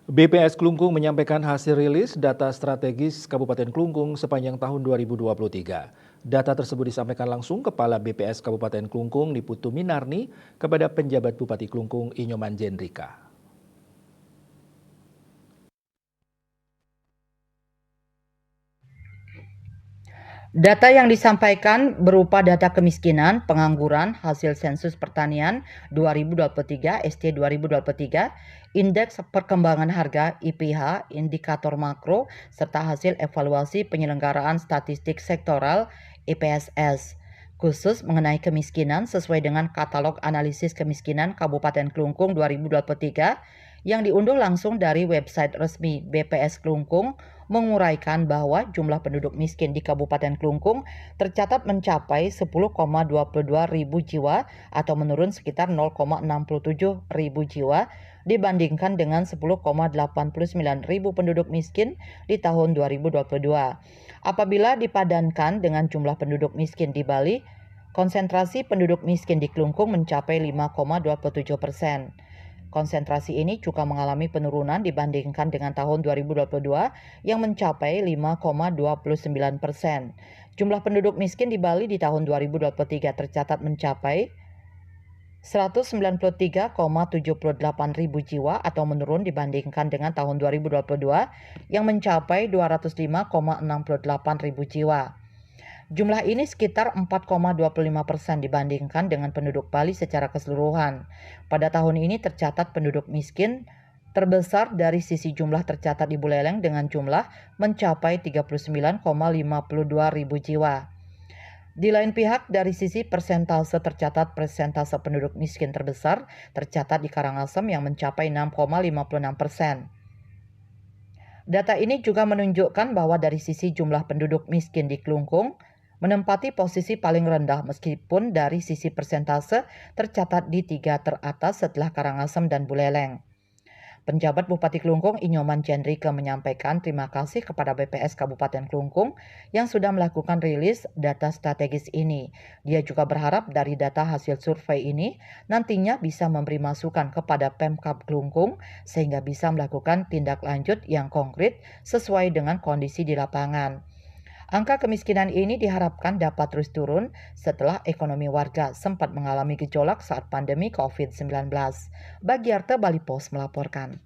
BPS Klungkung menyampaikan hasil rilis data strategis Kabupaten Klungkung sepanjang tahun 2023. Data tersebut disampaikan langsung Kepala BPS Kabupaten Klungkung Niputu Minarni kepada penjabat Bupati Klungkung Inyoman Jendrika. Data yang disampaikan berupa data kemiskinan, pengangguran, hasil sensus pertanian 2023, ST 2023, indeks perkembangan harga IPH, indikator makro, serta hasil evaluasi penyelenggaraan statistik sektoral IPSS. Khusus mengenai kemiskinan sesuai dengan katalog analisis kemiskinan Kabupaten Klungkung 2023 yang diunduh langsung dari website resmi BPS Klungkung menguraikan bahwa jumlah penduduk miskin di Kabupaten Klungkung tercatat mencapai 10,22 ribu jiwa atau menurun sekitar 0,67 ribu jiwa dibandingkan dengan 10,89 ribu penduduk miskin di tahun 2022. Apabila dipadankan dengan jumlah penduduk miskin di Bali, konsentrasi penduduk miskin di Klungkung mencapai 5,27%. Konsentrasi ini juga mengalami penurunan dibandingkan dengan tahun 2022 yang mencapai 5,29%. Jumlah penduduk miskin di Bali di tahun 2023 tercatat mencapai 193,78 ribu jiwa atau menurun dibandingkan dengan tahun 2022 yang mencapai 205,68 ribu jiwa. Jumlah ini sekitar 4,25% dibandingkan dengan penduduk Bali secara keseluruhan. Pada tahun ini tercatat penduduk miskin terbesar dari sisi jumlah tercatat di Buleleng dengan jumlah mencapai 39,52 ribu jiwa. Di lain pihak, dari sisi persentase tercatat persentase penduduk miskin terbesar tercatat di Karangasem yang mencapai 6,56%. Data ini juga menunjukkan bahwa dari sisi jumlah penduduk miskin di Klungkung menempati posisi paling rendah meskipun dari sisi persentase tercatat di 3 teratas setelah Karangasem dan Buleleng. Penjabat Bupati Klungkung Inyoman Jendrika menyampaikan terima kasih kepada BPS Kabupaten Klungkung yang sudah melakukan rilis data strategis ini. Dia juga berharap dari data hasil survei ini nantinya bisa memberi masukan kepada Pemkab Klungkung sehingga bisa melakukan tindak lanjut yang konkret sesuai dengan kondisi di lapangan. Angka kemiskinan ini diharapkan dapat terus turun setelah ekonomi warga sempat mengalami gejolak saat pandemi COVID-19. Bagiarta Bali Post melaporkan.